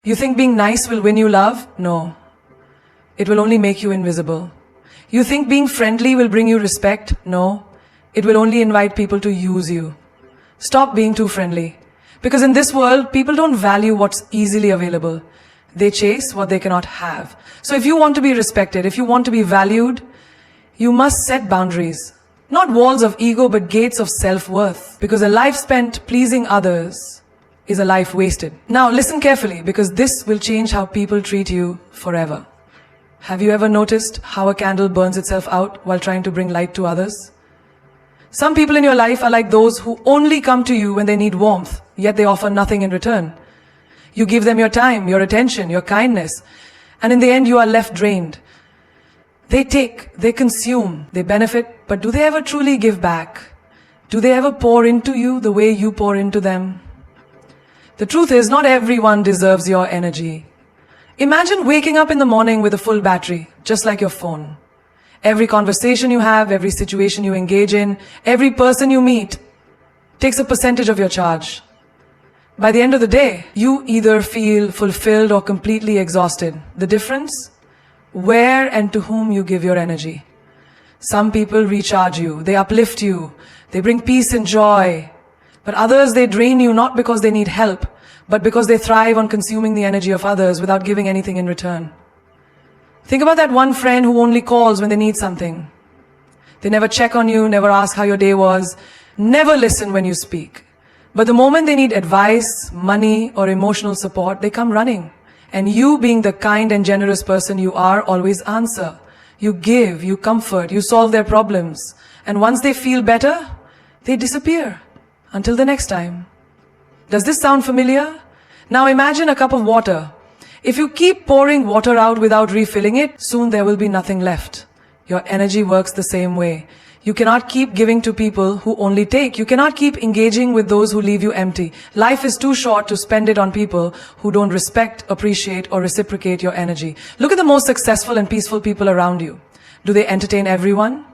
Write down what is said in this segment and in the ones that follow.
You think being nice will win you love? No. It will only make you invisible. You think being friendly will bring you respect? No. It will only invite people to use you. Stop being too friendly. Because in this world, people don't value what's easily available. They chase what they cannot have. So if you want to be respected, if you want to be valued, you must set boundaries. Not walls of ego, but gates of self-worth. Because a life spent pleasing others is a life wasted. Now listen carefully, because this will change how people treat you forever. Have you ever noticed how a candle burns itself out while trying to bring light to others? Some people in your life are like those who only come to you when they need warmth, yet they offer nothing in return. You give them your time, your attention, your kindness, and in the end you are left drained. They take, they consume, they benefit, but do they ever truly give back? Do they ever pour into you the way you pour into them? The truth is, not everyone deserves your energy. Imagine waking up in the morning with a full battery, just like your phone. Every conversation you have, every situation you engage in, every person you meet takes a percentage of your charge. By the end of the day, you either feel fulfilled or completely exhausted. The difference? Where and to whom you give your energy. Some people recharge you, they uplift you, they bring peace and joy. But others, they drain you not because they need help, but because they thrive on consuming the energy of others without giving anything in return. Think about that one friend who only calls when they need something. They never check on you, never ask how your day was, never listen when you speak. But the moment they need advice, money, or emotional support, they come running. And you, being the kind and generous person you are, always answer. You give, you comfort, you solve their problems. And once they feel better, they disappear. Until the next time. Does this sound familiar? Now imagine a cup of water. If you keep pouring water out without refilling it, soon there will be nothing left. Your energy works the same way. You cannot keep giving to people who only take. You cannot keep engaging with those who leave you empty. Life is too short to spend it on people who don't respect, appreciate, or reciprocate your energy. Look at the most successful and peaceful people around you. Do they entertain everyone?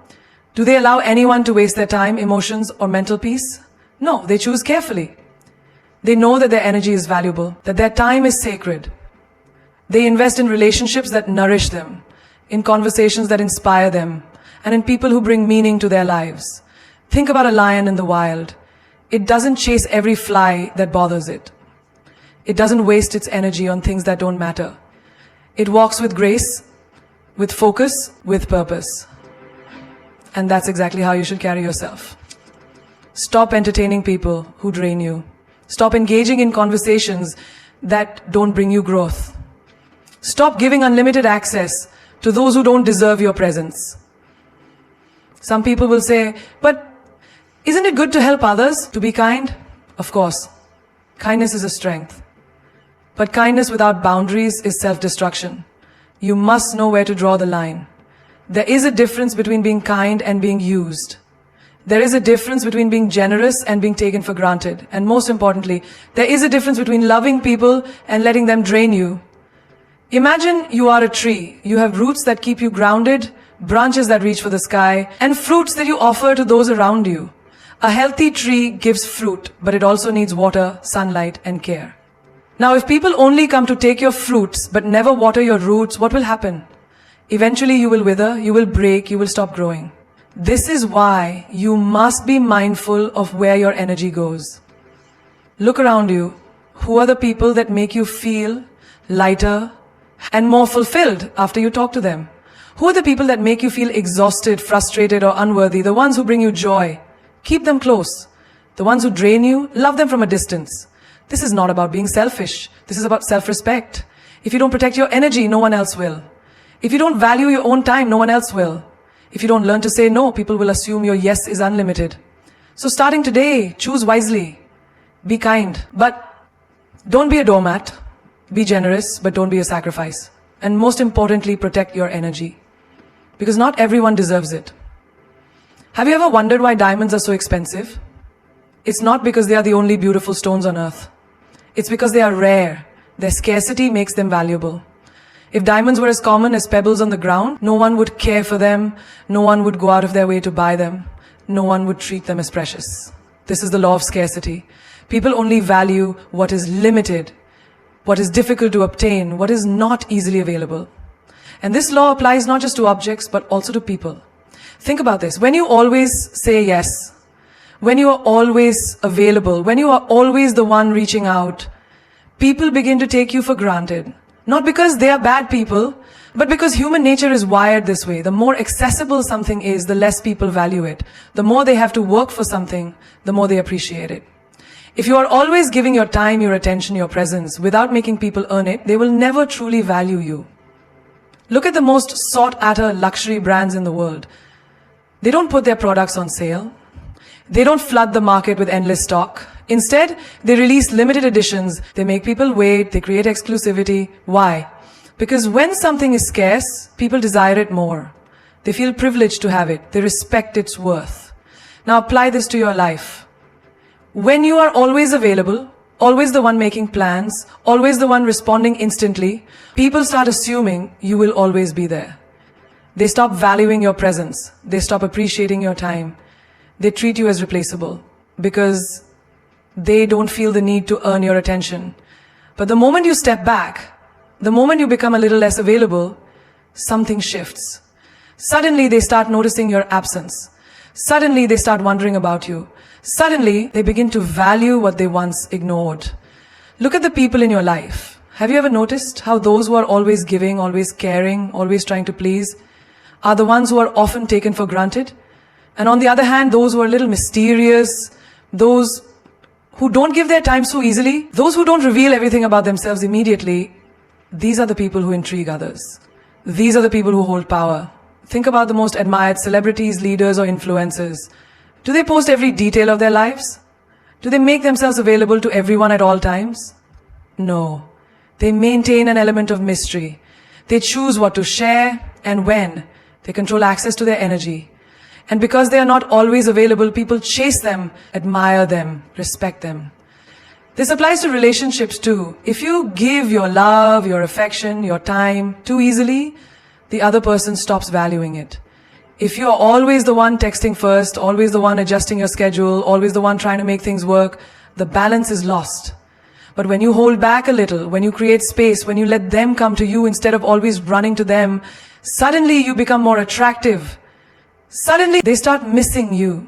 Do they allow anyone to waste their time, emotions, or mental peace? No, they choose carefully. They know that their energy is valuable, that their time is sacred. They invest in relationships that nourish them, in conversations that inspire them, and in people who bring meaning to their lives. Think about a lion in the wild. It doesn't chase every fly that bothers it. It doesn't waste its energy on things that don't matter. It walks with grace, with focus, with purpose. And that's exactly how you should carry yourself. Stop entertaining people who drain you. Stop engaging in conversations that don't bring you growth. Stop giving unlimited access to those who don't deserve your presence. Some people will say, but isn't it good to help others, to be kind? Of course. Kindness is a strength. But kindness without boundaries is self-destruction. You must know where to draw the line. There is a difference between being kind and being used. There is a difference between being generous and being taken for granted. And most importantly, there is a difference between loving people and letting them drain you. Imagine you are a tree. You have roots that keep you grounded, branches that reach for the sky, and fruits that you offer to those around you. A healthy tree gives fruit, but it also needs water, sunlight, and care. Now, if people only come to take your fruits, but never water your roots, what will happen? Eventually you will wither, you will break, you will stop growing. This is why you must be mindful of where your energy goes. Look around you. Who are the people that make you feel lighter and more fulfilled after you talk to them? Who are the people that make you feel exhausted, frustrated, or unworthy? The ones who bring you joy. Keep them close. The ones who drain you, love them from a distance. This is not about being selfish. This is about self-respect. If you don't protect your energy, no one else will. If you don't value your own time, no one else will. If you don't learn to say no, people will assume your yes is unlimited. So starting today, choose wisely. Be kind, but don't be a doormat. Be generous, but don't be a sacrifice. And most importantly, protect your energy. Because not everyone deserves it. Have you ever wondered why diamonds are so expensive? It's not because they are the only beautiful stones on earth. It's because they are rare. Their scarcity makes them valuable. If diamonds were as common as pebbles on the ground, no one would care for them, no one would go out of their way to buy them, no one would treat them as precious. This is the law of scarcity. People only value what is limited what is difficult to obtain, what is not easily available. And this law applies not just to objects, but also to people. Think about this. When you always say yes, when you are always available, when you are always the one reaching out, people begin to take you for granted. Not because they are bad people, but because human nature is wired this way. The more accessible something is, the less people value it. The more they have to work for something, the more they appreciate it. If you are always giving your time, your attention, your presence, without making people earn it, they will never truly value you. Look at the most sought-after luxury brands in the world. They don't put their products on sale. They don't flood the market with endless stock. Instead, they release limited editions. They make people wait. They create exclusivity. Why? Because when something is scarce, people desire it more. They feel privileged to have it. They respect its worth. Now apply this to your life. When you are always available, always the one making plans, always the one responding instantly, people start assuming you will always be there. They stop valuing your presence. They stop appreciating your time. They treat you as replaceable because they don't feel the need to earn your attention. But the moment you step back, the moment you become a little less available, something shifts. Suddenly they start noticing your absence. Suddenly they start wondering about you. Suddenly they begin to value what they once ignored. Look at the people in your life. Have you ever noticed how those who are always giving, always caring, always trying to please, are the ones who are often taken for granted? And on the other hand, those who are a little mysterious, those who don't give their time so easily, those who don't reveal everything about themselves immediately, these are the people who intrigue others. These are the people who hold power. Think about the most admired celebrities, leaders, or influencers. Do they post every detail of their lives? Do they make themselves available to everyone at all times? No. They maintain an element of mystery. They choose what to share and when. They control access to their energy. And because they are not always available, people chase them, admire them, respect them. This applies to relationships too. If you give your love, your affection, your time too easily, the other person stops valuing it. If you're always the one texting first, always the one adjusting your schedule, always the one trying to make things work, the balance is lost. But when you hold back a little, when you create space, when you let them come to you instead of always running to them, suddenly you become more attractive. Suddenly they start missing you.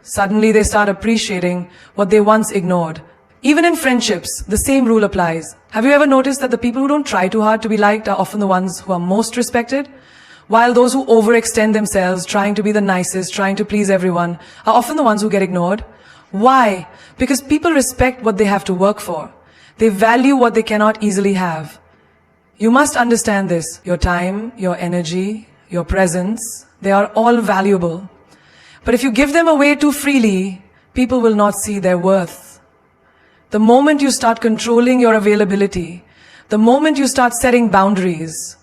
Suddenly they start appreciating what they once ignored. Even in friendships, the same rule applies. Have you ever noticed that the people who don't try too hard to be liked are often the ones who are most respected? While those who overextend themselves, trying to be the nicest, trying to please everyone, are often the ones who get ignored. Why? Because people respect what they have to work for. They value what they cannot easily have. You must understand this. Your time, your energy, your presence, they are all valuable. But if you give them away too freely, people will not see their worth. The moment you start controlling your availability, the moment you start setting boundaries,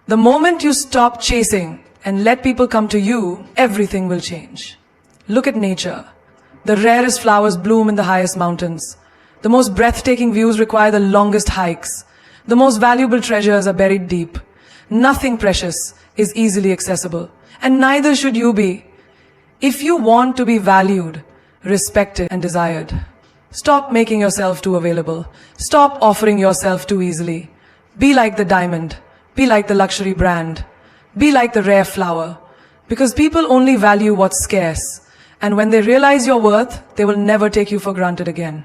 the moment you stop chasing and let people come to you, everything will change. Look at nature. The rarest flowers bloom in the highest mountains. The most breathtaking views require the longest hikes. The most valuable treasures are buried deep. Nothing precious is easily accessible, and neither should you be. If you want to be valued, respected, and desired, stop making yourself too available. Stop offering yourself too easily. Be like the diamond. Be like the luxury brand. Be like the rare flower. Because people only value what's scarce. And when they realize your worth, they will never take you for granted again.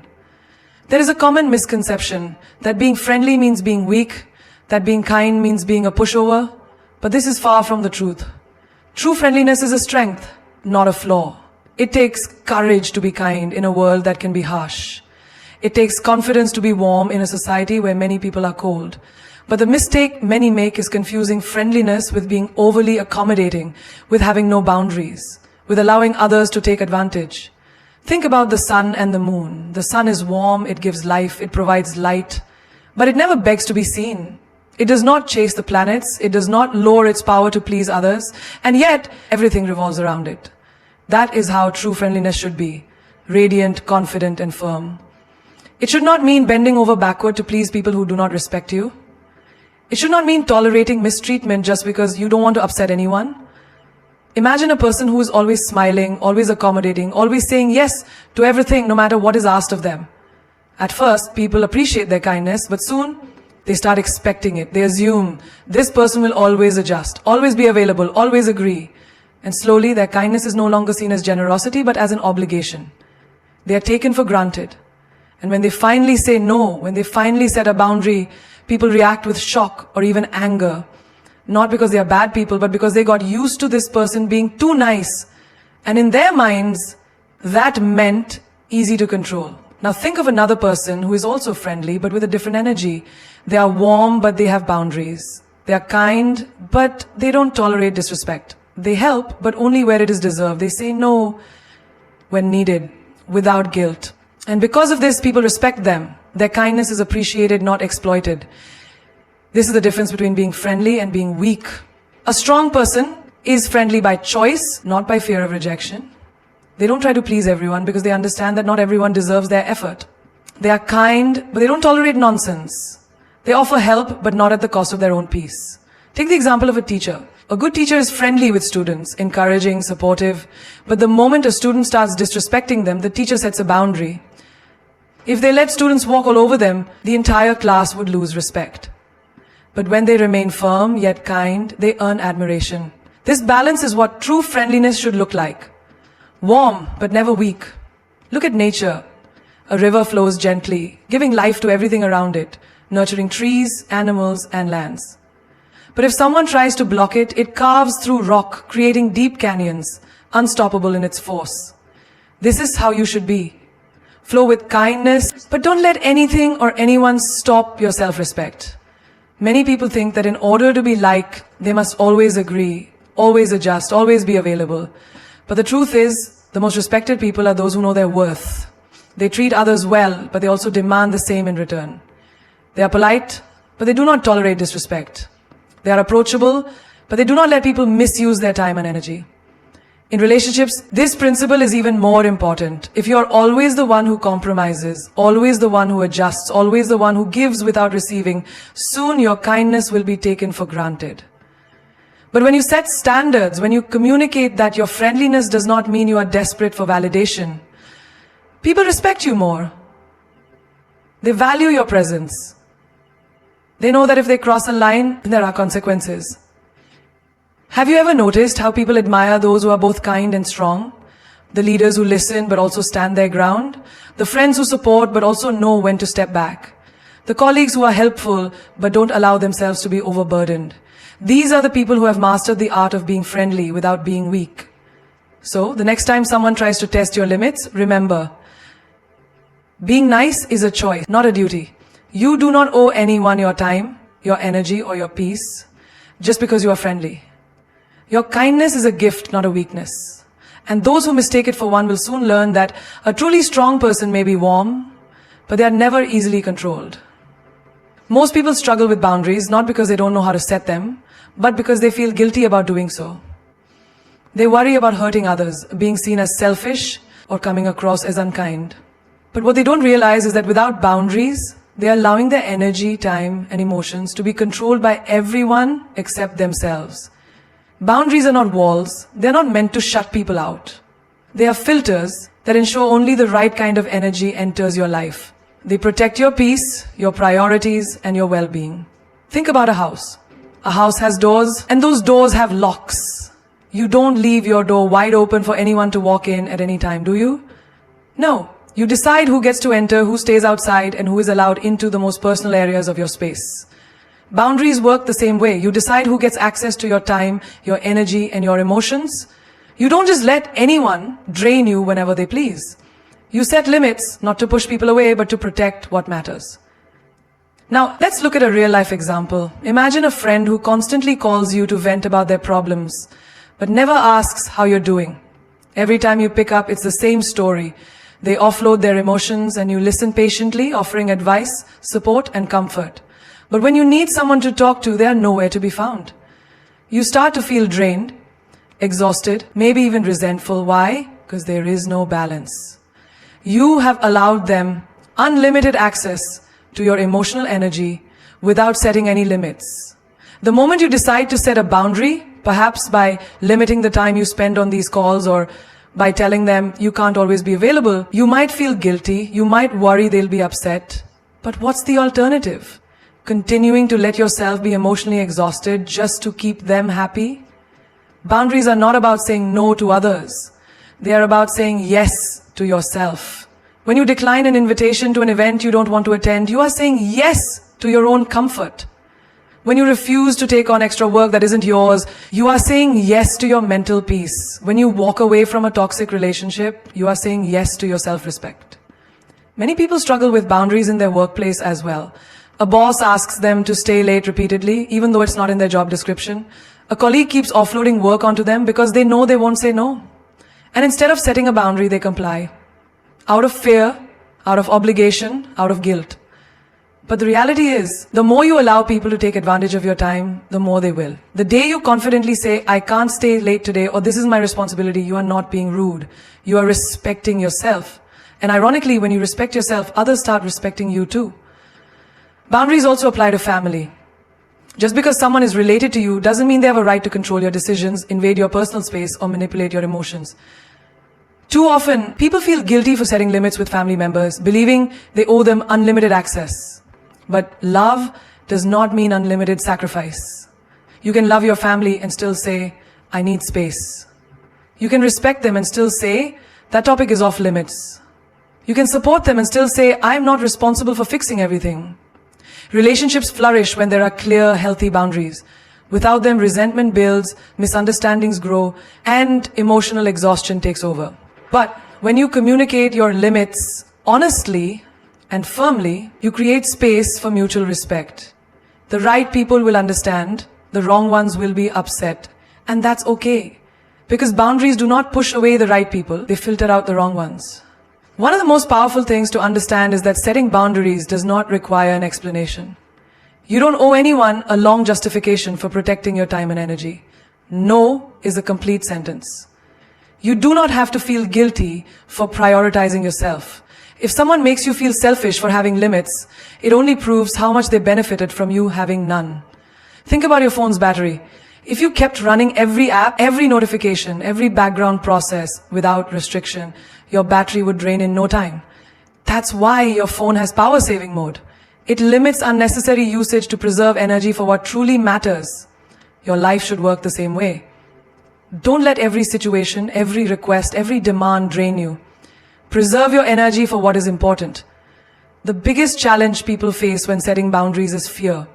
There is a common misconception that being friendly means being weak, that being kind means being a pushover. But this is far from the truth. True friendliness is a strength, not a flaw. It takes courage to be kind in a world that can be harsh. It takes confidence to be warm in a society where many people are cold. But the mistake many make is confusing friendliness with being overly accommodating, with having no boundaries, with allowing others to take advantage. Think about the sun and the moon. The sun is warm, it gives life, it provides light, but it never begs to be seen. It does not chase the planets, it does not lower its power to please others, and yet everything revolves around it. That is how true friendliness should be, radiant, confident, and firm. It should not mean bending over backward to please people who do not respect you. It should not mean tolerating mistreatment just because you don't want to upset anyone. Imagine a person who is always smiling, always accommodating, always saying yes to everything no matter what is asked of them. At first, people appreciate their kindness, but soon they start expecting it. They assume this person will always adjust, always be available, always agree. And slowly their kindness is no longer seen as generosity, but as an obligation. They are taken for granted. And when they finally say no, when they finally set a boundary, people react with shock or even anger. Not because they are bad people, but because they got used to this person being too nice. And in their minds, that meant easy to control. Now think of another person who is also friendly, but with a different energy. They are warm, but they have boundaries. They are kind, but they don't tolerate disrespect. They help, but only where it is deserved. They say no when needed, without guilt. And because of this, people respect them. Their kindness is appreciated, not exploited. This is the difference between being friendly and being weak. A strong person is friendly by choice, not by fear of rejection. They don't try to please everyone because they understand that not everyone deserves their effort. They are kind, but they don't tolerate nonsense. They offer help, but not at the cost of their own peace. Take the example of a teacher. A good teacher is friendly with students, encouraging, supportive. But the moment a student starts disrespecting them, the teacher sets a boundary. If they let students walk all over them, the entire class would lose respect. But when they remain firm yet kind, they earn admiration. This balance is what true friendliness should look like. Warm, but never weak. Look at nature. A river flows gently, giving life to everything around it, nurturing trees, animals, and lands. But if someone tries to block it, it carves through rock, creating deep canyons, unstoppable in its force. This is how you should be. Flow with kindness, but don't let anything or anyone stop your self-respect. Many people think that in order to be liked, they must always agree, always adjust, always be available. But the truth is, the most respected people are those who know their worth. They treat others well, but they also demand the same in return. They are polite, but they do not tolerate disrespect. They are approachable, but they do not let people misuse their time and energy. In relationships, this principle is even more important. If you are always the one who compromises, always the one who adjusts, always the one who gives without receiving, soon your kindness will be taken for granted. But when you set standards, when you communicate that your friendliness does not mean you are desperate for validation, people respect you more. They value your presence. They know that if they cross a line, there are consequences. Have you ever noticed how people admire those who are both kind and strong? The leaders who listen but also stand their ground? The friends who support but also know when to step back? The colleagues who are helpful but don't allow themselves to be overburdened? These are the people who have mastered the art of being friendly without being weak. So, the next time someone tries to test your limits, remember, being nice is a choice, not a duty. You do not owe anyone your time, your energy, or your peace just because you are friendly. Your kindness is a gift, not a weakness. And those who mistake it for one will soon learn that a truly strong person may be warm, but they are never easily controlled. Most people struggle with boundaries not because they don't know how to set them, but because they feel guilty about doing so. They worry about hurting others, being seen as selfish, or coming across as unkind. But what they don't realize is that without boundaries, they are allowing their energy, time, and emotions to be controlled by everyone except themselves. Boundaries are not walls. They're not meant to shut people out. They are filters that ensure only the right kind of energy enters your life. They protect your peace, your priorities, and your well-being. Think about a house. A house has doors, and those doors have locks. You don't leave your door wide open for anyone to walk in at any time, do you? No. You decide who gets to enter, who stays outside, and who is allowed into the most personal areas of your space. Boundaries work the same way. You decide who gets access to your time, your energy, and your emotions. You don't just let anyone drain you whenever they please. You set limits, not to push people away, but to protect what matters. Now, let's look at a real-life example. Imagine a friend who constantly calls you to vent about their problems, but never asks how you're doing. Every time you pick up, it's the same story. They offload their emotions, and you listen patiently, offering advice, support, and comfort. But when you need someone to talk to, they are nowhere to be found. You start to feel drained, exhausted, maybe even resentful. Why? Because there is no balance. You have allowed them unlimited access to your emotional energy without setting any limits. The moment you decide to set a boundary, perhaps by limiting the time you spend on these calls or By telling them you can't always be available, you might feel guilty, you might worry they'll be upset. But what's the alternative? Continuing to let yourself be emotionally exhausted just to keep them happy? Boundaries are not about saying no to others. They are about saying yes to yourself. When you decline an invitation to an event you don't want to attend, you are saying yes to your own comfort. When you refuse to take on extra work that isn't yours, you are saying yes to your mental peace. When you walk away from a toxic relationship, you are saying yes to your self-respect. Many people struggle with boundaries in their workplace as well. A boss asks them to stay late repeatedly, even though it's not in their job description. A colleague keeps offloading work onto them because they know they won't say no. And instead of setting a boundary, they comply. Out of fear, out of obligation, out of guilt. But the reality is, the more you allow people to take advantage of your time, the more they will. The day you confidently say, I can't stay late today, or this is my responsibility, you are not being rude. You are respecting yourself. And ironically, when you respect yourself, others start respecting you too. Boundaries also apply to family. Just because someone is related to you doesn't mean they have a right to control your decisions, invade your personal space, or manipulate your emotions. Too often, people feel guilty for setting limits with family members, believing they owe them unlimited access. But love does not mean unlimited sacrifice. You can love your family and still say, I need space. You can respect them and still say, that topic is off limits. You can support them and still say, I am not responsible for fixing everything. Relationships flourish when there are clear, healthy boundaries. Without them, resentment builds, misunderstandings grow, and emotional exhaustion takes over. But when you communicate your limits honestly and firmly, you create space for mutual respect. The right people will understand, the wrong ones will be upset, and that's okay. Because boundaries do not push away the right people, they filter out the wrong ones. One of the most powerful things to understand is that setting boundaries does not require an explanation. You don't owe anyone a long justification for protecting your time and energy. No is a complete sentence. You do not have to feel guilty for prioritizing yourself. If someone makes you feel selfish for having limits, it only proves how much they benefited from you having none. Think about your phone's battery. If you kept running every app, every notification, every background process without restriction, your battery would drain in no time. That's why your phone has power saving mode. It limits unnecessary usage to preserve energy for what truly matters. Your life should work the same way. Don't let every situation, every request, every demand drain you. Preserve your energy for what is important. The biggest challenge people face when setting boundaries is fear.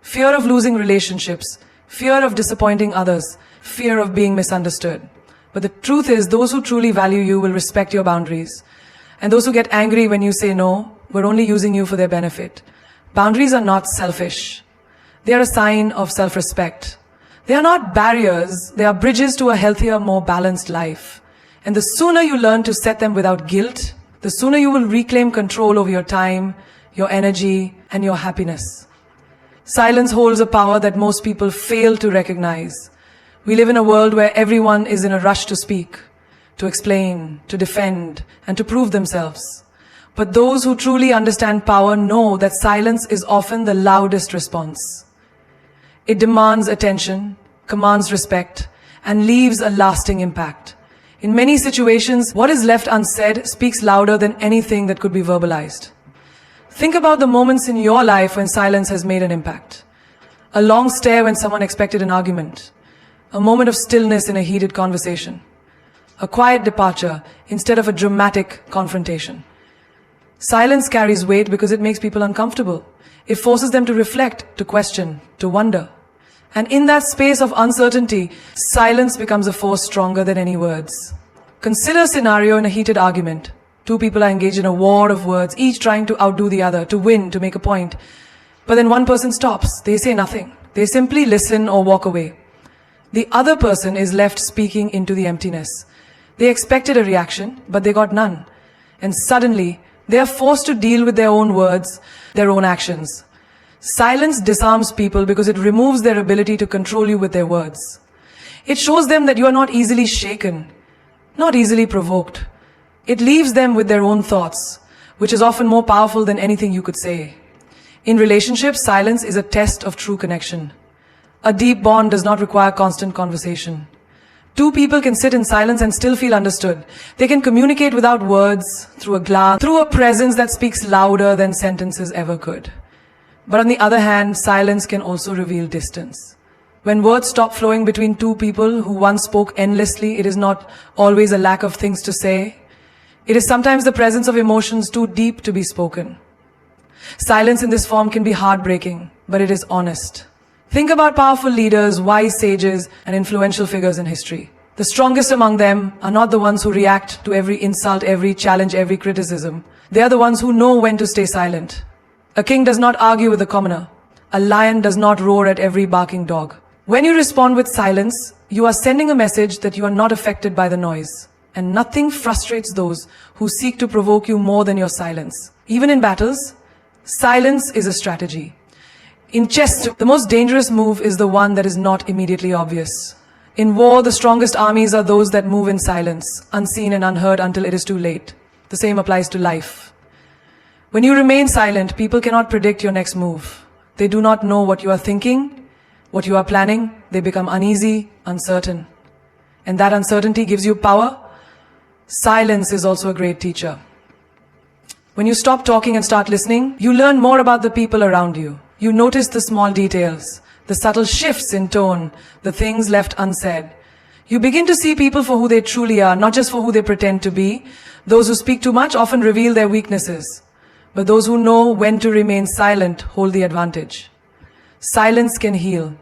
Fear of losing relationships, fear of disappointing others, fear of being misunderstood. But the truth is, those who truly value you will respect your boundaries. And those who get angry when you say no, we're only using you for their benefit. Boundaries are not selfish. They are a sign of self-respect. They are not barriers, they are bridges to a healthier, more balanced life. And the sooner you learn to set them without guilt, the sooner you will reclaim control over your time, your energy, and your happiness. Silence holds a power that most people fail to recognize. We live in a world where everyone is in a rush to speak, to explain, to defend, and to prove themselves. But those who truly understand power know that silence is often the loudest response. It demands attention, commands respect, and leaves a lasting impact. In many situations, what is left unsaid speaks louder than anything that could be verbalized. Think about the moments in your life when silence has made an impact. A long stare when someone expected an argument. A moment of stillness in a heated conversation. A quiet departure instead of a dramatic confrontation. Silence carries weight because it makes people uncomfortable. It forces them to reflect, to question, to wonder. And in that space of uncertainty, silence becomes a force stronger than any words. Consider a scenario in a heated argument. Two people are engaged in a war of words, each trying to outdo the other, to win, to make a point. But then one person stops. They say nothing. They simply listen or walk away. The other person is left speaking into the emptiness. They expected a reaction, but they got none. And suddenly, they are forced to deal with their own words, their own actions. Silence disarms people because it removes their ability to control you with their words. It shows them that you are not easily shaken, not easily provoked. It leaves them with their own thoughts, which is often more powerful than anything you could say. In relationships, silence is a test of true connection. A deep bond does not require constant conversation. Two people can sit in silence and still feel understood. They can communicate without words, through a glance, through a presence that speaks louder than sentences ever could. But on the other hand, silence can also reveal distance. When words stop flowing between two people who once spoke endlessly, it is not always a lack of things to say. It is sometimes the presence of emotions too deep to be spoken. Silence in this form can be heartbreaking, but it is honest. Think about powerful leaders, wise sages, and influential figures in history. The strongest among them are not the ones who react to every insult, every challenge, every criticism. They are the ones who know when to stay silent. A king does not argue with a commoner. A lion does not roar at every barking dog. When you respond with silence, you are sending a message that you are not affected by the noise. And nothing frustrates those who seek to provoke you more than your silence. Even in battles, silence is a strategy. In chess, the most dangerous move is the one that is not immediately obvious. In war, the strongest armies are those that move in silence, unseen and unheard until it is too late. The same applies to life. When you remain silent, people cannot predict your next move. They do not know what you are thinking, what you are planning. They become uneasy, uncertain. And that uncertainty gives you power. Silence is also a great teacher. When you stop talking and start listening, you learn more about the people around you. You notice the small details, the subtle shifts in tone, the things left unsaid. You begin to see people for who they truly are, not just for who they pretend to be. Those who speak too much often reveal their weaknesses, but those who know when to remain silent hold the advantage. Silence can heal.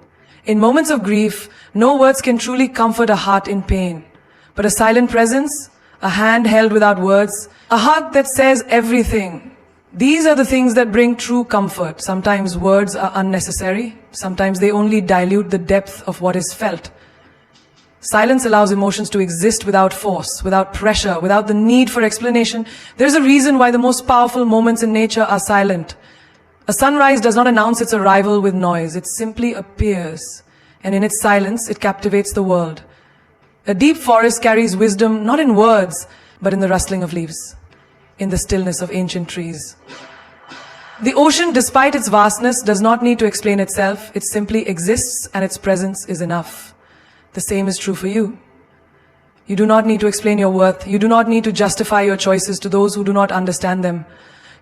In moments of grief, no words can truly comfort a heart in pain, but a silent presence, a hand held without words, a hug that says everything. These are the things that bring true comfort. Sometimes words are unnecessary. Sometimes they only dilute the depth of what is felt. Silence allows emotions to exist without force, without pressure, without the need for explanation. There's a reason why the most powerful moments in nature are silent. A sunrise does not announce its arrival with noise. It simply appears. And in its silence, it captivates the world. A deep forest carries wisdom not in words, but in the rustling of leaves, in the stillness of ancient trees. The ocean, despite its vastness, does not need to explain itself. It simply exists, and its presence is enough. The same is true for you. You do not need to explain your worth. You do not need to justify your choices to those who do not understand them.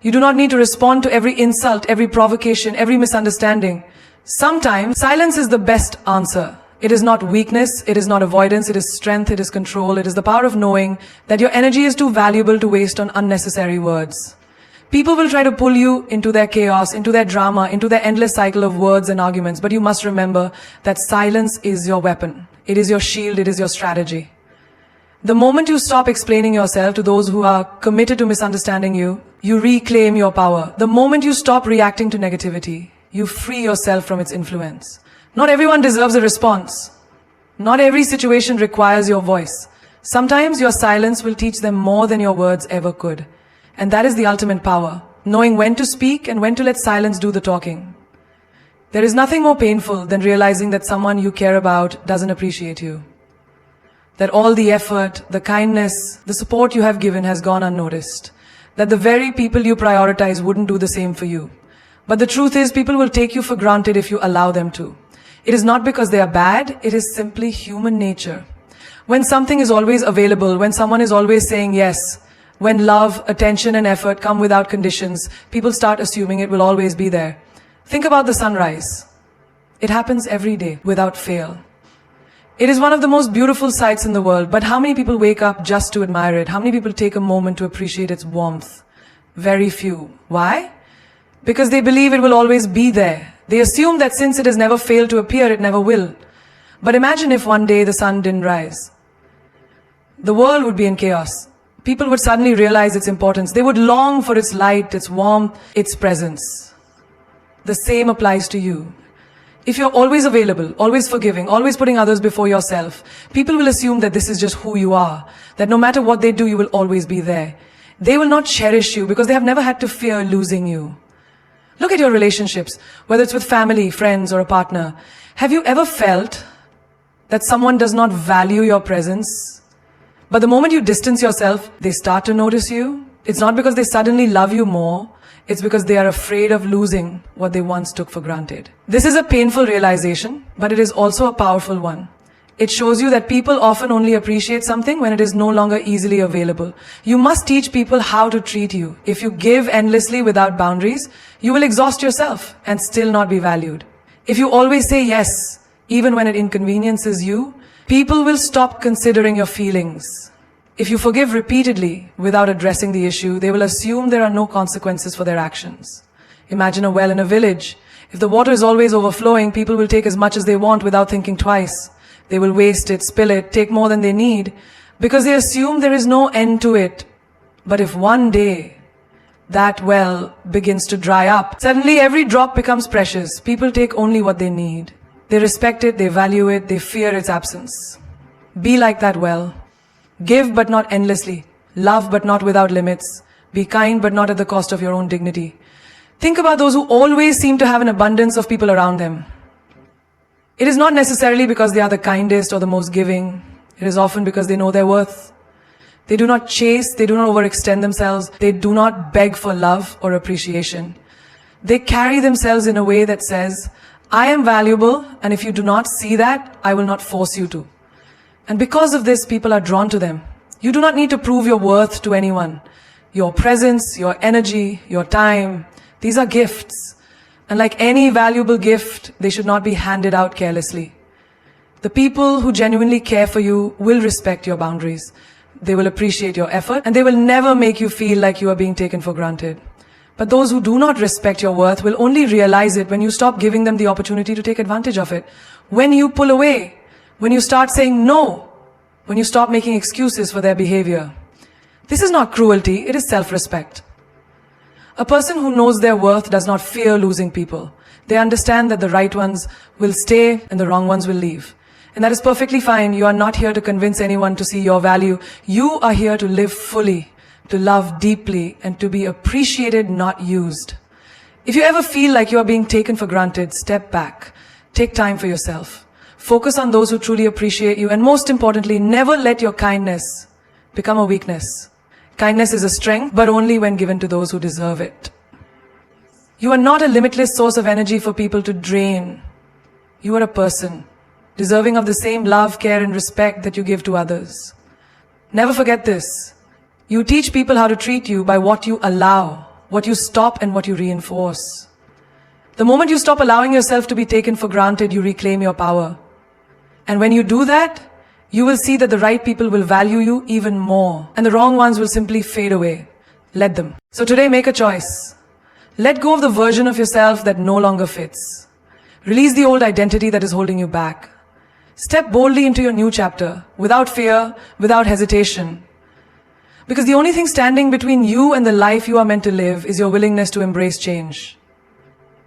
You do not need to respond to every insult, every provocation, every misunderstanding. Sometimes silence is the best answer. It is not weakness, it is not avoidance, it is strength, it is control, it is the power of knowing that your energy is too valuable to waste on unnecessary words. People will try to pull you into their chaos, into their drama, into their endless cycle of words and arguments, but you must remember that silence is your weapon. It is your shield, it is your strategy. The moment you stop explaining yourself to those who are committed to misunderstanding you, you reclaim your power. The moment you stop reacting to negativity, you free yourself from its influence. Not everyone deserves a response. Not every situation requires your voice. Sometimes your silence will teach them more than your words ever could. And that is the ultimate power, knowing when to speak and when to let silence do the talking. There is nothing more painful than realizing that someone you care about doesn't appreciate you. That all the effort, the kindness, the support you have given has gone unnoticed. That the very people you prioritize wouldn't do the same for you. But the truth is, people will take you for granted if you allow them to. It is not because they are bad, it is simply human nature. When something is always available, when someone is always saying yes, when love, attention and effort come without conditions, people start assuming it will always be there. Think about the sunrise. It happens every day, without fail. It is one of the most beautiful sights in the world, but how many people wake up just to admire it? How many people take a moment to appreciate its warmth? Very few. Why? Because they believe it will always be there. They assume that since it has never failed to appear, it never will. But imagine if one day the sun didn't rise. The world would be in chaos. People would suddenly realize its importance. They would long for its light, its warmth, its presence. The same applies to you. If you're always available, always forgiving, always putting others before yourself, people will assume that this is just who you are, that no matter what they do, you will always be there. They will not cherish you because they have never had to fear losing you. Look at your relationships, whether it's with family, friends, or a partner. Have you ever felt that someone does not value your presence? But the moment you distance yourself, they start to notice you. It's not because they suddenly love you more. It's because they are afraid of losing what they once took for granted. This is a painful realization, but it is also a powerful one. It shows you that people often only appreciate something when it is no longer easily available. You must teach people how to treat you. If you give endlessly without boundaries, you will exhaust yourself and still not be valued. If you always say yes, even when it inconveniences you, people will stop considering your feelings. If you forgive repeatedly without addressing the issue, they will assume there are no consequences for their actions. Imagine a well in a village. If the water is always overflowing, people will take as much as they want without thinking twice. They will waste it, spill it, take more than they need, because they assume there is no end to it. But if one day that well begins to dry up, suddenly every drop becomes precious. People take only what they need. They respect it, they value it, they fear its absence. Be like that well. Give but not endlessly. Love but not without limits. Be kind but not at the cost of your own dignity. Think about those who always seem to have an abundance of people around them. It is not necessarily because they are the kindest or the most giving. It is often because they know their worth. They do not chase, they do not overextend themselves. They do not beg for love or appreciation. They carry themselves in a way that says, I am valuable, and if you do not see that, I will not force you to. And because of this, people are drawn to them. You do not need to prove your worth to anyone. Your presence, your energy, your time, these are gifts. And like any valuable gift, they should not be handed out carelessly. The people who genuinely care for you will respect your boundaries. They will appreciate your effort, and they will never make you feel like you are being taken for granted. But those who do not respect your worth will only realize it when you stop giving them the opportunity to take advantage of it. When you pull away, when you start saying no, when you stop making excuses for their behavior. This is not cruelty, it is self-respect. A person who knows their worth does not fear losing people. They understand that the right ones will stay and the wrong ones will leave. And that is perfectly fine. You are not here to convince anyone to see your value. You are here to live fully, to love deeply, and to be appreciated, not used. If you ever feel like you are being taken for granted, step back. Take time for yourself. Focus on those who truly appreciate you, and most importantly, never let your kindness become a weakness. Kindness is a strength, but only when given to those who deserve it. You are not a limitless source of energy for people to drain. You are a person, deserving of the same love, care, and respect that you give to others. Never forget this. You teach people how to treat you by what you allow, what you stop, and what you reinforce. The moment you stop allowing yourself to be taken for granted, you reclaim your power. And when you do that, you will see that the right people will value you even more, and the wrong ones will simply fade away. Let them. So today, make a choice. Let go of the version of yourself that no longer fits. Release the old identity that is holding you back. Step boldly into your new chapter, without fear, without hesitation. Because the only thing standing between you and the life you are meant to live is your willingness to embrace change.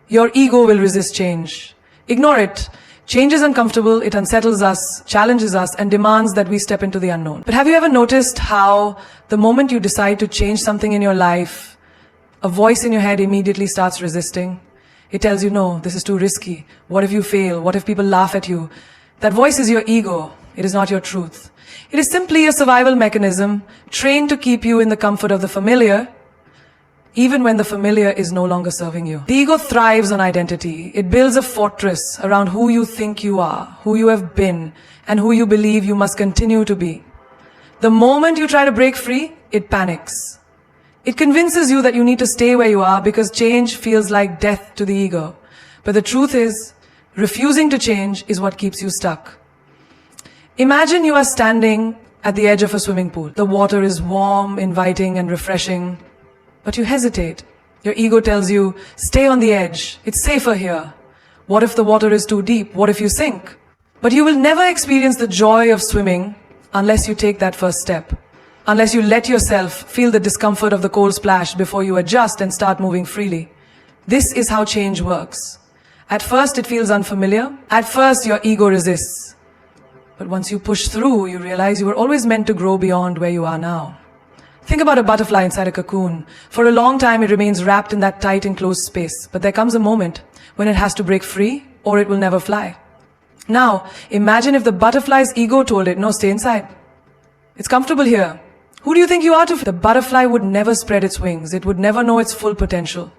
Your ego will resist change. Ignore it. Change is uncomfortable, it unsettles us, challenges us, and demands that we step into the unknown. But have you ever noticed how the moment you decide to change something in your life, a voice in your head immediately starts resisting? It tells you, no, this is too risky. What if you fail? What if people laugh at you? That voice is your ego. It is not your truth. It is simply a survival mechanism trained to keep you in the comfort of the familiar, even when the familiar is no longer serving you. The ego thrives on identity. It builds a fortress around who you think you are, who you have been, and who you believe you must continue to be. The moment you try to break free, it panics. It convinces you that you need to stay where you are because change feels like death to the ego. But the truth is, refusing to change is what keeps you stuck. Imagine you are standing at the edge of a swimming pool. The water is warm, inviting, and refreshing. But you hesitate. Your ego tells you, stay on the edge. It's safer here. What if the water is too deep? What if you sink? But you will never experience the joy of swimming unless you take that first step. Unless you let yourself feel the discomfort of the cold splash before you adjust and start moving freely. This is how change works. At first it feels unfamiliar. At first your ego resists. But once you push through, you realize you were always meant to grow beyond where you are now. Think about a butterfly inside a cocoon. For a long time it remains wrapped in that tight enclosed space. But there comes a moment when it has to break free or it will never fly. Now, imagine if the butterfly's ego told it, no, stay inside. It's comfortable here. Who do you think you are to? The butterfly would never spread its wings. It would never know its full potential.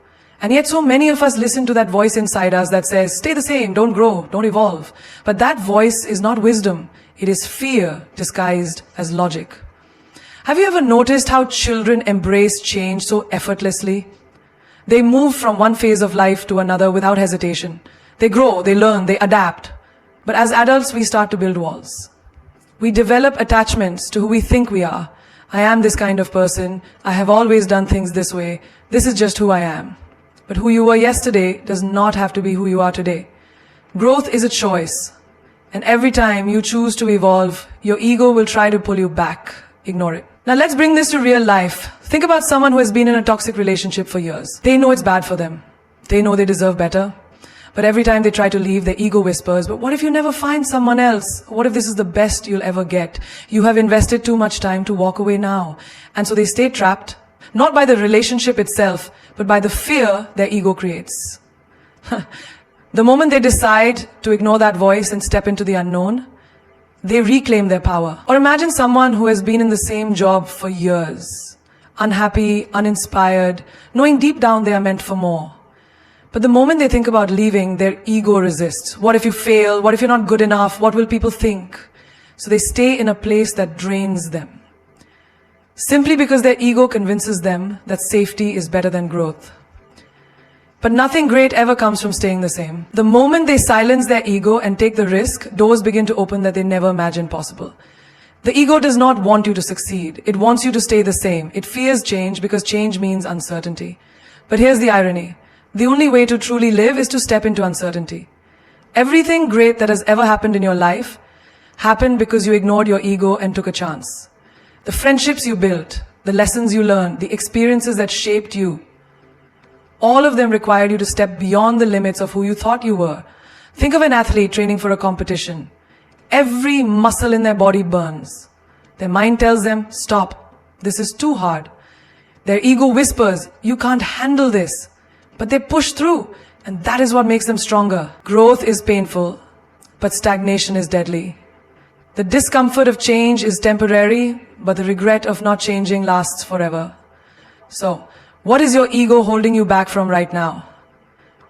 And yet so many of us listen to that voice inside us that says, stay the same, don't grow, don't evolve. But that voice is not wisdom. It is fear disguised as logic. Have you ever noticed how children embrace change so effortlessly? They move from one phase of life to another without hesitation. They grow, they learn, they adapt. But as adults, we start to build walls. We develop attachments to who we think we are. I am this kind of person. I have always done things this way. This is just who I am. But who you were yesterday does not have to be who you are today. Growth is a choice. And every time you choose to evolve, your ego will try to pull you back. Ignore it. Now let's bring this to real life. Think about someone who has been in a toxic relationship for years. They know it's bad for them. They know they deserve better. But every time they try to leave, their ego whispers, but what if you never find someone else? What if this is the best you'll ever get? You have invested too much time to walk away now. And so they stay trapped, not by the relationship itself, but by the fear their ego creates. The moment they decide to ignore that voice and step into the unknown, they reclaim their power. Or imagine someone who has been in the same job for years, unhappy, uninspired, knowing deep down they are meant for more. But the moment they think about leaving, their ego resists. What if you fail? What if you're not good enough? What will people think? So they stay in a place that drains them, simply because their ego convinces them that safety is better than growth. But nothing great ever comes from staying the same. The moment they silence their ego and take the risk, doors begin to open that they never imagined possible. The ego does not want you to succeed. It wants you to stay the same. It fears change because change means uncertainty. But here's the irony. The only way to truly live is to step into uncertainty. Everything great that has ever happened in your life happened because you ignored your ego and took a chance. The friendships you built, the lessons you learned, the experiences that shaped you, all of them required you to step beyond the limits of who you thought you were. Think of an athlete training for a competition. Every muscle in their body burns. Their mind tells them, stop, this is too hard. Their ego whispers, you can't handle this. But they push through, and that is what makes them stronger. Growth is painful, but stagnation is deadly. The discomfort of change is temporary, but the regret of not changing lasts forever. So, what is your ego holding you back from right now?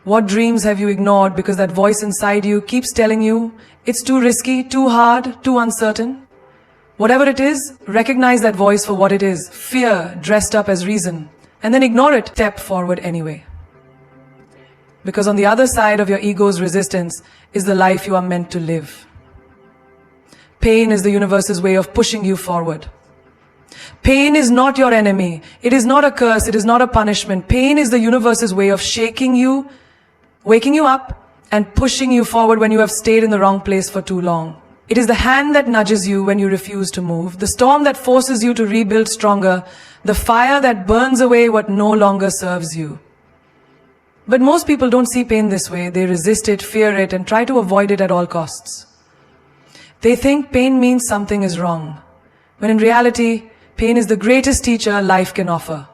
What dreams have you ignored because that voice inside you keeps telling you it's too risky, too hard, too uncertain? Whatever it is, recognize that voice for what it is, fear dressed up as reason, and then ignore it. Step forward anyway. Because on the other side of your ego's resistance is the life you are meant to live. Pain is the universe's way of pushing you forward. Pain is not your enemy. It is not a curse. It is not a punishment. Pain is the universe's way of shaking you, waking you up, and pushing you forward when you have stayed in the wrong place for too long. It is the hand that nudges you when you refuse to move, the storm that forces you to rebuild stronger, the fire that burns away what no longer serves you. But most people don't see pain this way. They resist it, fear it, and try to avoid it at all costs. They think pain means something is wrong, when in reality, pain is the greatest teacher life can offer.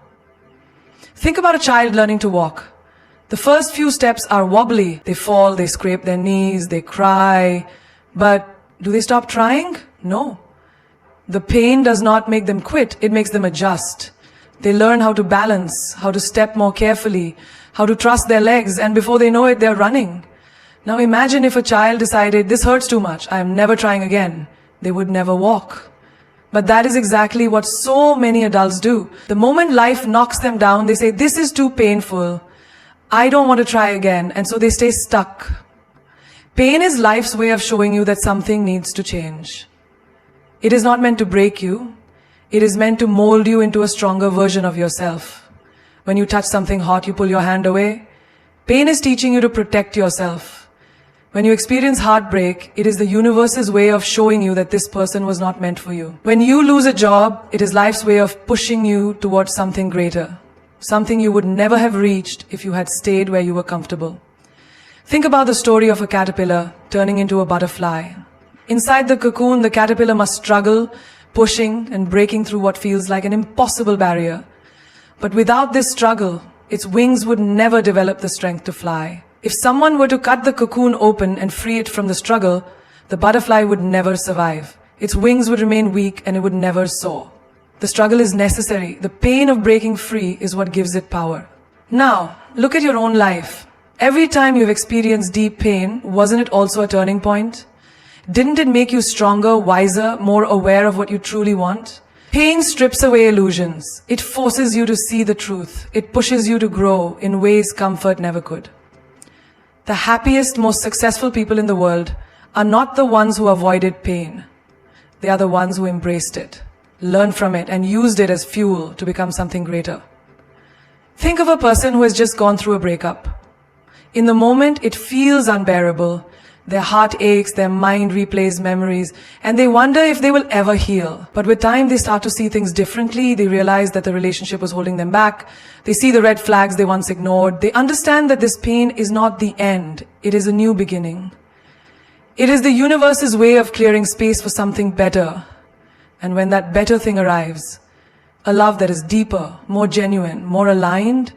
Think about a child learning to walk. The first few steps are wobbly. They fall, they scrape their knees, they cry. But do they stop trying? No. The pain does not make them quit. It makes them adjust. They learn how to balance, how to step more carefully, how to trust their legs, and before they know it, they're running. Now imagine if a child decided, this hurts too much, I am never trying again. They would never walk. But that is exactly what so many adults do. The moment life knocks them down, they say, this is too painful. I don't want to try again. And so they stay stuck. Pain is life's way of showing you that something needs to change. It is not meant to break you. It is meant to mold you into a stronger version of yourself. When you touch something hot, you pull your hand away. Pain is teaching you to protect yourself. When you experience heartbreak, it is the universe's way of showing you that this person was not meant for you. When you lose a job, it is life's way of pushing you towards something greater, something you would never have reached if you had stayed where you were comfortable. Think about the story of a caterpillar turning into a butterfly. Inside the cocoon, the caterpillar must struggle, pushing and breaking through what feels like an impossible barrier. But without this struggle, its wings would never develop the strength to fly. If someone were to cut the cocoon open and free it from the struggle, the butterfly would never survive. Its wings would remain weak and it would never soar. The struggle is necessary. The pain of breaking free is what gives it power. Now, look at your own life. Every time you've experienced deep pain, wasn't it also a turning point? Didn't it make you stronger, wiser, more aware of what you truly want? Pain strips away illusions. It forces you to see the truth. It pushes you to grow in ways comfort never could. The happiest, most successful people in the world are not the ones who avoided pain. They are the ones who embraced it, learned from it, and used it as fuel to become something greater. Think of a person who has just gone through a breakup. In the moment, it feels unbearable. Their heart aches, their mind replays memories, and they wonder if they will ever heal. But with time, they start to see things differently. They realize that the relationship was holding them back. They see the red flags they once ignored. They understand that this pain is not the end. It is a new beginning. It is the universe's way of clearing space for something better. And when that better thing arrives, a love that is deeper, more genuine, more aligned,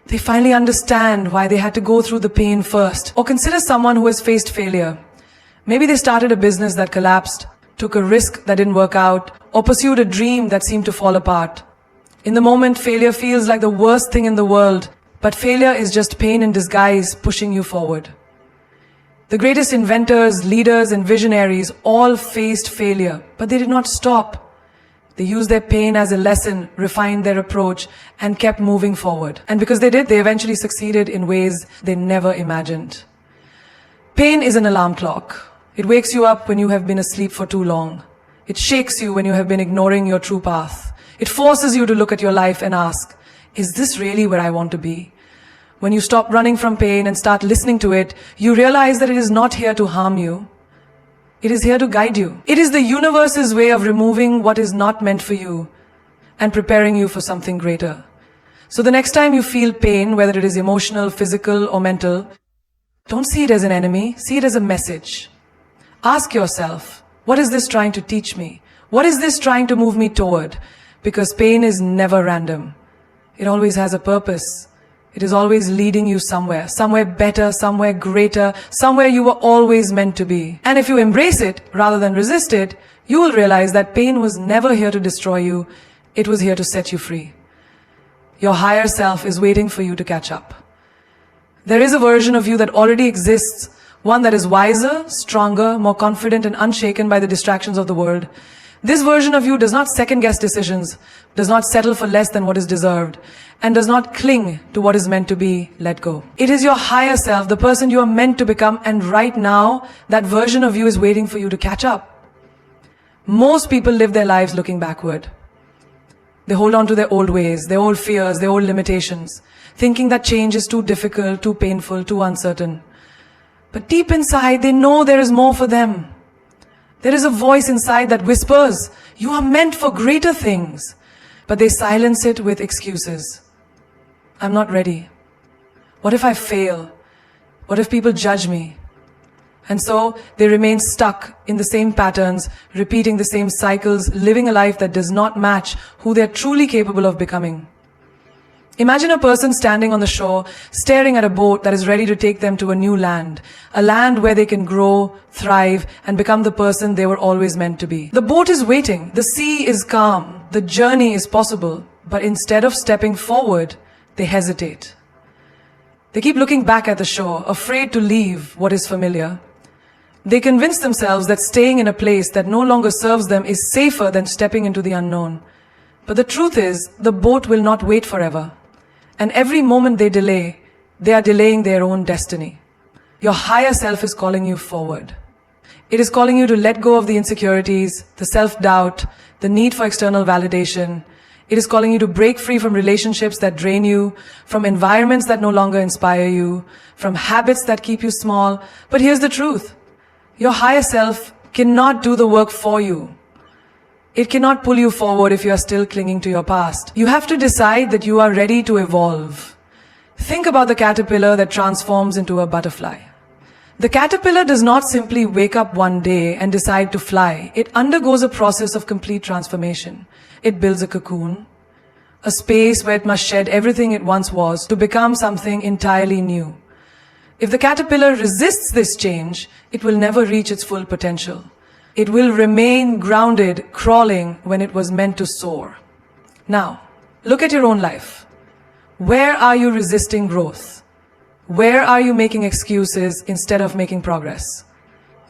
they finally understand why they had to go through the pain first. Or consider someone who has faced failure. Maybe they started a business that collapsed, took a risk that didn't work out, or pursued a dream that seemed to fall apart. In the moment, failure feels like the worst thing in the world, but failure is just pain in disguise pushing you forward. The greatest inventors, leaders, and visionaries all faced failure, but they did not stop. They used their pain as a lesson, refined their approach, and kept moving forward. And because they did, they eventually succeeded in ways they never imagined. Pain is an alarm clock. It wakes you up when you have been asleep for too long. It shakes you when you have been ignoring your true path. It forces you to look at your life and ask, is this really where I want to be? When you stop running from pain and start listening to it, you realize that it is not here to harm you. It is here to guide you. It is the universe's way of removing what is not meant for you and preparing you for something greater. So the next time you feel pain, whether it is emotional, physical, or mental, don't see it as an enemy, see it as a message. Ask yourself, what is this trying to teach me? What is this trying to move me toward? Because pain is never random. It always has a purpose. It is always leading you somewhere better, somewhere greater, somewhere you were always meant to be. And if you embrace it rather than resist it, you will realize that pain was never here to destroy you. It was here to set you free. Your higher self is waiting for you to catch up. There is a version of you that already exists, one that is wiser, stronger, more confident, and unshaken by the distractions of the world. This version of you does not second-guess decisions, does not settle for less than what is deserved, and does not cling to what is meant to be let go. It is your higher self, the person you are meant to become, and right now, that version of you is waiting for you to catch up. Most people live their lives looking backward. They hold on to their old ways, their old fears, their old limitations, thinking that change is too difficult, too painful, too uncertain. But deep inside, they know there is more for them. There is a voice inside that whispers, you are meant for greater things. But they silence it with excuses. I'm not ready. What if I fail? What if people judge me? And so they remain stuck in the same patterns, repeating the same cycles, living a life that does not match who they're truly capable of becoming. Imagine a person standing on the shore, staring at a boat that is ready to take them to a new land, a land where they can grow, thrive, and become the person they were always meant to be. The boat is waiting, the sea is calm, the journey is possible, but instead of stepping forward, they hesitate. They keep looking back at the shore, afraid to leave what is familiar. They convince themselves that staying in a place that no longer serves them is safer than stepping into the unknown. But the truth is, the boat will not wait forever. And every moment they delay, they are delaying their own destiny. Your higher self is calling you forward. It is calling you to let go of the insecurities, the self-doubt, the need for external validation. It is calling you to break free from relationships that drain you, from environments that no longer inspire you, from habits that keep you small. But here's the truth. Your higher self cannot do the work for you. It cannot pull you forward if you are still clinging to your past. You have to decide that you are ready to evolve. Think about the caterpillar that transforms into a butterfly. The caterpillar does not simply wake up one day and decide to fly. It undergoes a process of complete transformation. It builds a cocoon, a space where it must shed everything it once was to become something entirely new. If the caterpillar resists this change, it will never reach its full potential. It will remain grounded, crawling when it was meant to soar. Now, look at your own life. Where are you resisting growth? Where are you making excuses instead of making progress?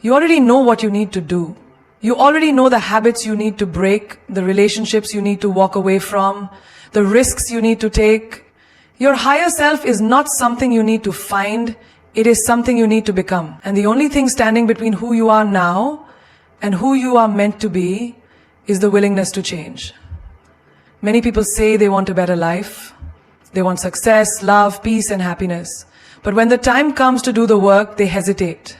You already know what you need to do. You already know the habits you need to break, the relationships you need to walk away from, the risks you need to take. Your higher self is not something you need to find, it is something you need to become. And the only thing standing between who you are now and who you are meant to be is the willingness to change. Many people say they want a better life. They want success, love, peace, and happiness. But when the time comes to do the work, they hesitate.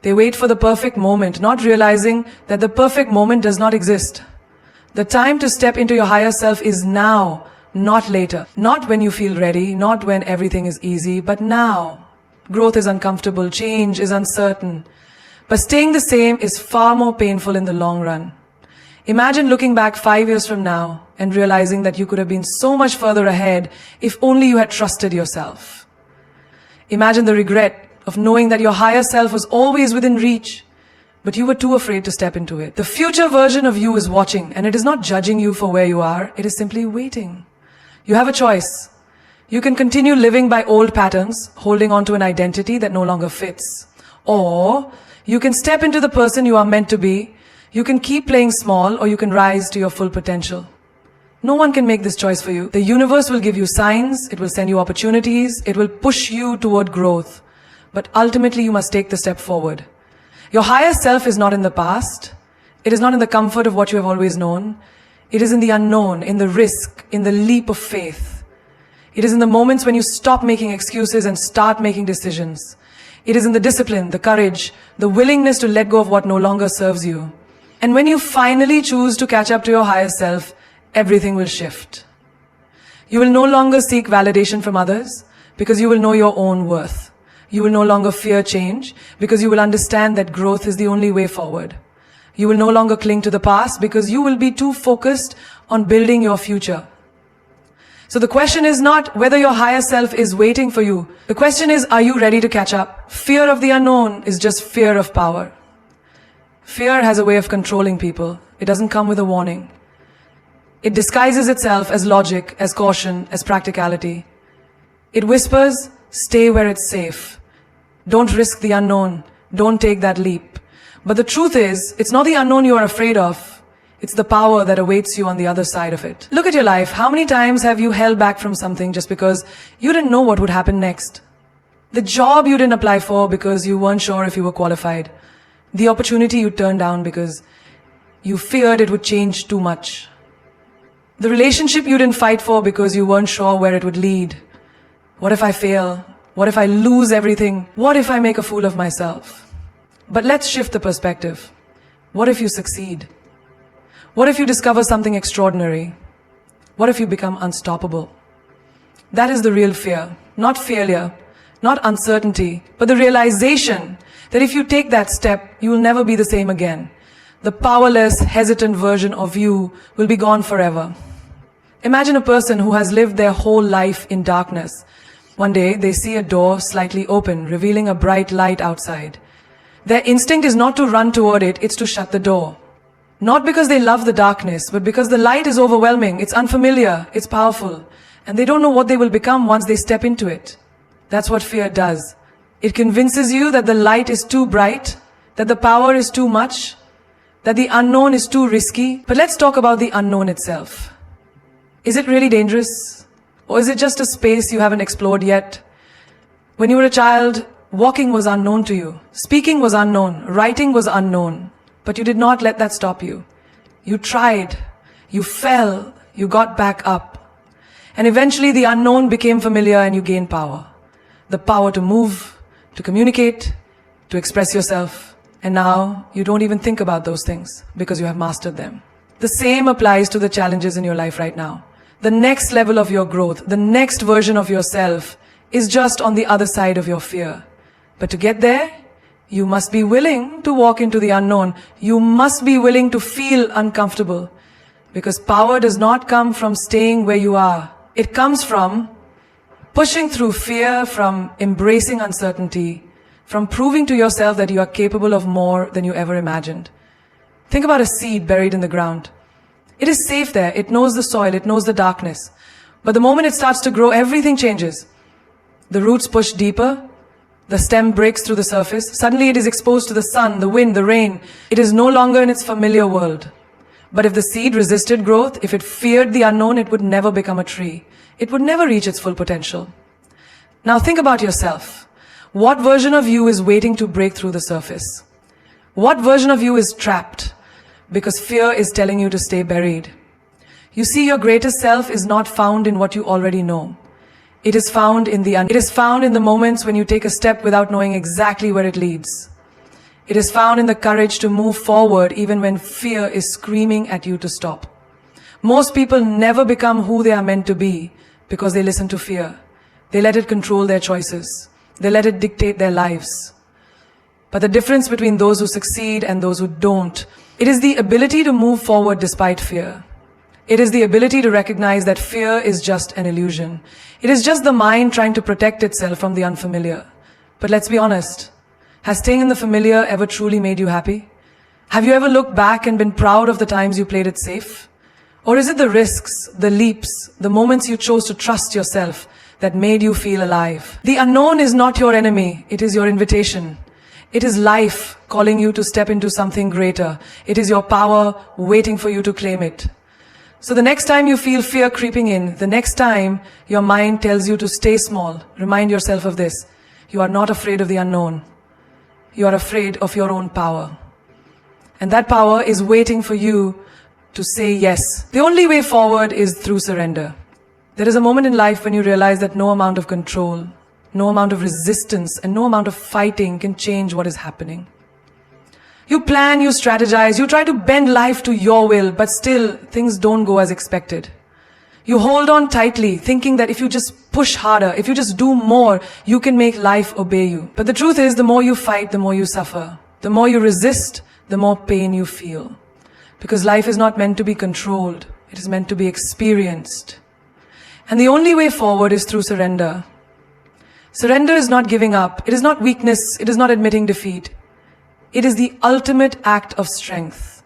They wait for the perfect moment, not realizing that the perfect moment does not exist. The time to step into your higher self is now, not later. Not when you feel ready, not when everything is easy, but now. Growth is uncomfortable, change is uncertain. But staying the same is far more painful in the long run. Imagine looking back 5 years from now and realizing that you could have been so much further ahead if only you had trusted yourself. Imagine the regret of knowing that your higher self was always within reach, but you were too afraid to step into it. The future version of you is watching, and it is not judging you for where you are, it is simply waiting. You have a choice. You can continue living by old patterns, holding on to an identity that no longer fits. Or you can step into the person you are meant to be. You can keep playing small, or you can rise to your full potential. No one can make this choice for you. The universe will give you signs, it will send you opportunities, it will push you toward growth. But ultimately you must take the step forward. Your higher self is not in the past. It is not in the comfort of what you have always known. It is in the unknown, in the risk, in the leap of faith. It is in the moments when you stop making excuses and start making decisions. It is in the discipline, the courage, the willingness to let go of what no longer serves you. And when you finally choose to catch up to your higher self, everything will shift. You will no longer seek validation from others because you will know your own worth. You will no longer fear change because you will understand that growth is the only way forward. You will no longer cling to the past because you will be too focused on building your future. So the question is not whether your higher self is waiting for you. The question is, are you ready to catch up? Fear of the unknown is just fear of power. Fear has a way of controlling people. It doesn't come with a warning. It disguises itself as logic, as caution, as practicality. It whispers, stay where it's safe. Don't risk the unknown. Don't take that leap. But the truth is, it's not the unknown you are afraid of. It's the power that awaits you on the other side of it. Look at your life. How many times have you held back from something just because you didn't know what would happen next? The job you didn't apply for because you weren't sure if you were qualified. The opportunity you turned down because you feared it would change too much. The relationship you didn't fight for because you weren't sure where it would lead. What if I fail? What if I lose everything? What if I make a fool of myself? But let's shift the perspective. What if you succeed? What if you discover something extraordinary? What if you become unstoppable? That is the real fear. Not failure, not uncertainty, but the realization that if you take that step, you will never be the same again. The powerless, hesitant version of you will be gone forever. Imagine a person who has lived their whole life in darkness. One day, they see a door slightly open, revealing a bright light outside. Their instinct is not to run toward it, it's to shut the door. Not because they love the darkness, but because the light is overwhelming, it's unfamiliar, it's powerful, and they don't know what they will become once they step into it. That's what fear does. It convinces you that the light is too bright, that the power is too much, that the unknown is too risky. But let's talk about the unknown itself. Is it really dangerous? Or is it just a space you haven't explored yet? When you were a child, walking was unknown to you. Speaking was unknown. Writing was unknown. But you did not let that stop you. You tried. You fell. You got back up. And eventually the unknown became familiar and you gained power. The power to move, to communicate, to express yourself. And now you don't even think about those things because you have mastered them. The same applies to the challenges in your life right now. The next level of your growth, the next version of yourself is just on the other side of your fear. But to get there, you must be willing to walk into the unknown. You must be willing to feel uncomfortable. Because power does not come from staying where you are. It comes from pushing through fear, from embracing uncertainty, from proving to yourself that you are capable of more than you ever imagined. Think about a seed buried in the ground. It is safe there. It knows the soil. It knows the darkness. But the moment it starts to grow, everything changes. The roots push deeper, the stem breaks through the surface. Suddenly it is exposed to the sun, the wind, the rain. It is no longer in its familiar world. But if the seed resisted growth, if it feared the unknown, it would never become a tree. It would never reach its full potential. Now think about yourself. What version of you is waiting to break through the surface? What version of you is trapped because fear is telling you to stay buried? You see, your greatest self is not found in what you already know. It is found in the moments when you take a step without knowing exactly where it leads. It is found in the courage to move forward even when fear is screaming at you to stop. Most people never become who they are meant to be because they listen to fear. They let it control their choices. They let it dictate their lives. But the difference between those who succeed and those who don't, it is the ability to move forward despite fear. It is the ability to recognize that fear is just an illusion. It is just the mind trying to protect itself from the unfamiliar. But let's be honest, has staying in the familiar ever truly made you happy? Have you ever looked back and been proud of the times you played it safe? Or is it the risks, the leaps, the moments you chose to trust yourself that made you feel alive? The unknown is not your enemy, it is your invitation. It is life calling you to step into something greater. It is your power waiting for you to claim it. So the next time you feel fear creeping in, the next time your mind tells you to stay small, remind yourself of this. You are not afraid of the unknown. You are afraid of your own power. And that power is waiting for you to say yes. The only way forward is through surrender. There is a moment in life when you realize that no amount of control, no amount of resistance, and no amount of fighting can change what is happening. You plan, you strategize, you try to bend life to your will, but still things don't go as expected. You hold on tightly, thinking that if you just push harder, if you just do more, you can make life obey you. But the truth is, the more you fight, the more you suffer. The more you resist, the more pain you feel. Because life is not meant to be controlled, it is meant to be experienced. And the only way forward is through surrender. Surrender is not giving up. It is not weakness. It is not admitting defeat. It is the ultimate act of strength.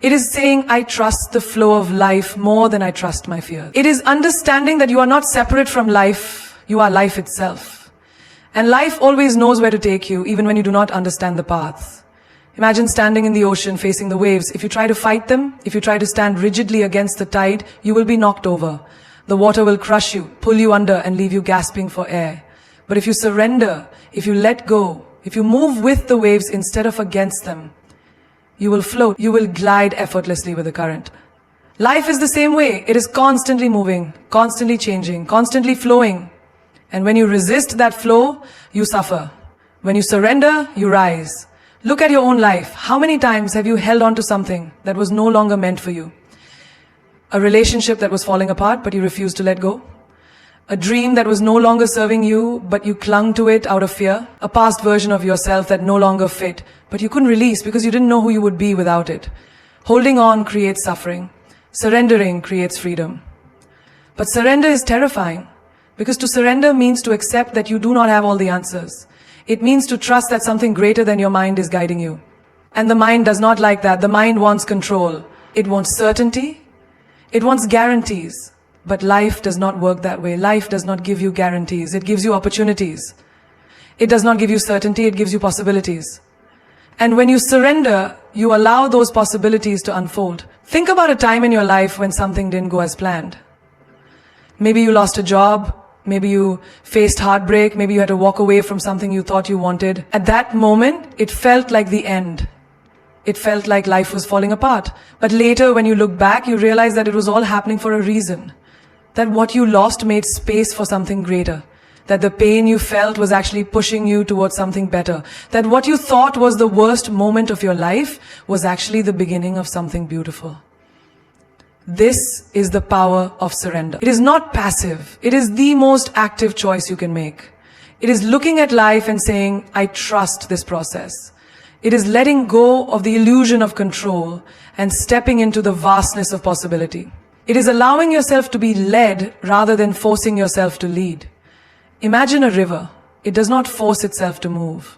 It is saying, I trust the flow of life more than I trust my fear. It is understanding that you are not separate from life. You are life itself. And life always knows where to take you, even when you do not understand the path. Imagine standing in the ocean facing the waves. If you try to fight them, if you try to stand rigidly against the tide, you will be knocked over. The water will crush you, pull you under, and leave you gasping for air. But if you surrender, if you let go, if you move with the waves instead of against them, you will float, you will glide effortlessly with the current. Life is the same way. It is constantly moving, constantly changing, constantly flowing. And when you resist that flow, you suffer. When you surrender, you rise. Look at your own life. How many times have you held on to something that was no longer meant for you? A relationship that was falling apart, but you refused to let go? A dream that was no longer serving you, but you clung to it out of fear? A past version of yourself that no longer fit, but you couldn't release because you didn't know who you would be without it? Holding on creates suffering. Surrendering creates freedom. But surrender is terrifying, because to surrender means to accept that you do not have all the answers. It means to trust that something greater than your mind is guiding you. And the mind does not like that. The mind wants control. It wants certainty. It wants guarantees. But life does not work that way. Life does not give you guarantees. It gives you opportunities. It does not give you certainty. It gives you possibilities. And when you surrender, you allow those possibilities to unfold. Think about a time in your life when something didn't go as planned. Maybe you lost a job. Maybe you faced heartbreak. Maybe you had to walk away from something you thought you wanted. At that moment, it felt like the end. It felt like life was falling apart. But later, when you look back, you realize that it was all happening for a reason. That what you lost made space for something greater. That the pain you felt was actually pushing you towards something better. That what you thought was the worst moment of your life was actually the beginning of something beautiful. This is the power of surrender. It is not passive. It is the most active choice you can make. It is looking at life and saying, I trust this process. It is letting go of the illusion of control and stepping into the vastness of possibility. It is allowing yourself to be led rather than forcing yourself to lead. Imagine a river. It does not force itself to move.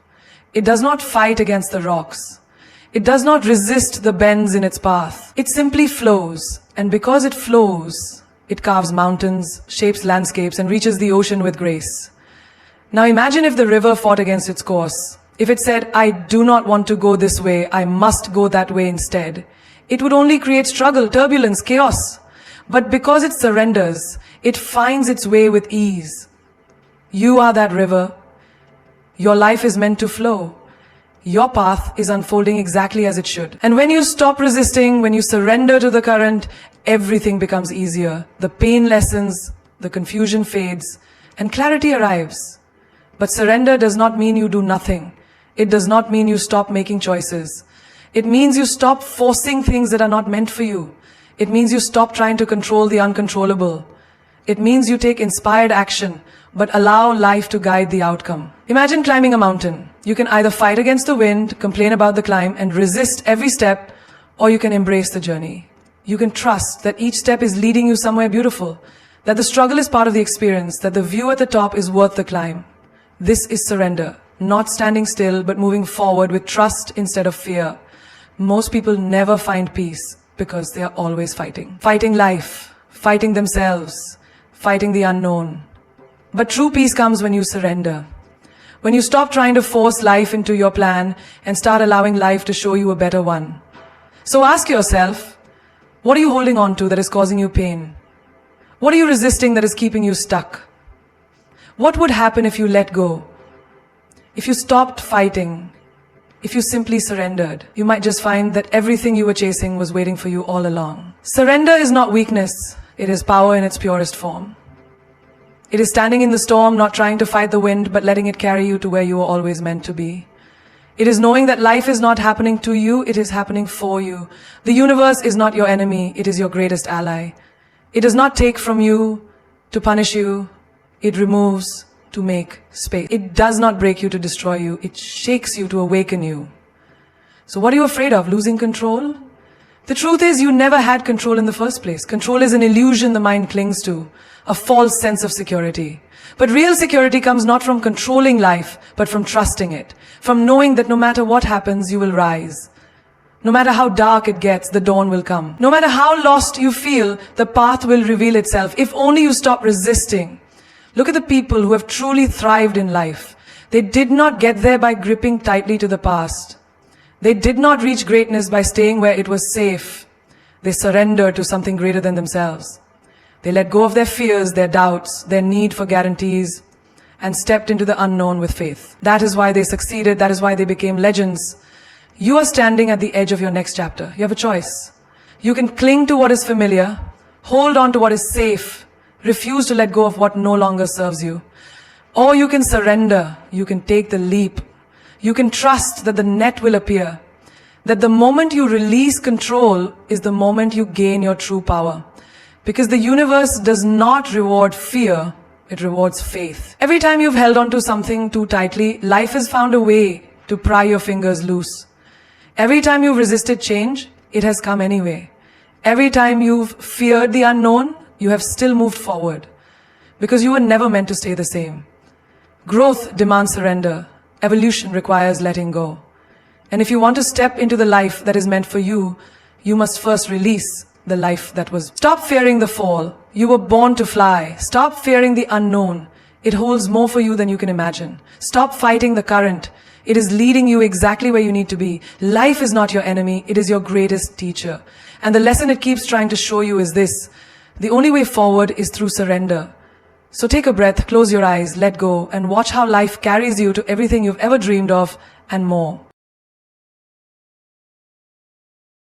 It does not fight against the rocks. It does not resist the bends in its path. It simply flows. And because it flows, It carves mountains, shapes landscapes, and reaches the ocean with grace. Now imagine if the river fought against its course. If it said, I do not want to go this way, I must go that way instead. It would only create struggle, turbulence, chaos. But because it surrenders, it finds its way with ease. You are that river. Your life is meant to flow. Your path is unfolding exactly as it should. And when you stop resisting, when you surrender to the current, everything becomes easier. The pain lessens, the confusion fades, and clarity arrives. But surrender does not mean you do nothing. It does not mean you stop making choices. It means you stop forcing things that are not meant for you. It means you stop trying to control the uncontrollable. It means you take inspired action, but allow life to guide the outcome. Imagine climbing a mountain. You can either fight against the wind, complain about the climb, and resist every step, or you can embrace the journey. You can trust that each step is leading you somewhere beautiful, that the struggle is part of the experience, that the view at the top is worth the climb. This is surrender, not standing still, but moving forward with trust instead of fear. Most people never find peace because they are always fighting. Fighting life, fighting themselves, fighting the unknown. But true peace comes when you surrender. When you stop trying to force life into your plan and start allowing life to show you a better one. So ask yourself, what are you holding on to that is causing you pain? What are you resisting that is keeping you stuck? What would happen if you let go? If you stopped fighting? If you simply surrendered? You might just find that everything you were chasing was waiting for you all along. Surrender is not weakness. It is power in its purest form. It is standing in the storm, not trying to fight the wind, but letting it carry you to where you were always meant to be. It is knowing that life is not happening to you, it is happening for you. The universe is not your enemy, it is your greatest ally. It does not take from you to punish you. It removes to make space. It does not break you to destroy you. It shakes you to awaken you. So what are you afraid of? Losing control? The truth is you never had control in the first place. Control is an illusion the mind clings to, a false sense of security. But real security comes not from controlling life, but from trusting it, from knowing that no matter what happens, you will rise. No matter how dark it gets, the dawn will come. No matter how lost you feel, the path will reveal itself, if only you stop resisting. Look at the people who have truly thrived in life. They did not get there by gripping tightly to the past. They did not reach greatness by staying where it was safe. They surrendered to something greater than themselves. They let go of their fears, their doubts, their need for guarantees, and stepped into the unknown with faith. That is why they succeeded. That is why they became legends. You are standing at the edge of your next chapter. You have a choice. You can cling to what is familiar, hold on to what is safe, refuse to let go of what no longer serves you. Or you can surrender. You can take the leap. You can trust that the net will appear. That the moment you release control is the moment you gain your true power. Because the universe does not reward fear, it rewards faith. Every time you've held on to something too tightly, life has found a way to pry your fingers loose. Every time you've resisted change, it has come anyway. Every time you've feared the unknown, you have still moved forward. Because you were never meant to stay the same. Growth demands surrender. Evolution requires letting go. And if you want to step into the life that is meant for you, you must first release the life that was. Stop fearing the fall. You were born to fly. Stop fearing the unknown. It holds more for you than you can imagine. Stop fighting the current. It is leading you exactly where you need to be. Life is not your enemy. It is your greatest teacher. And the lesson it keeps trying to show you is this: the only way forward is through surrender. So take a breath, close your eyes, let go, and watch how life carries you to everything you've ever dreamed of and more.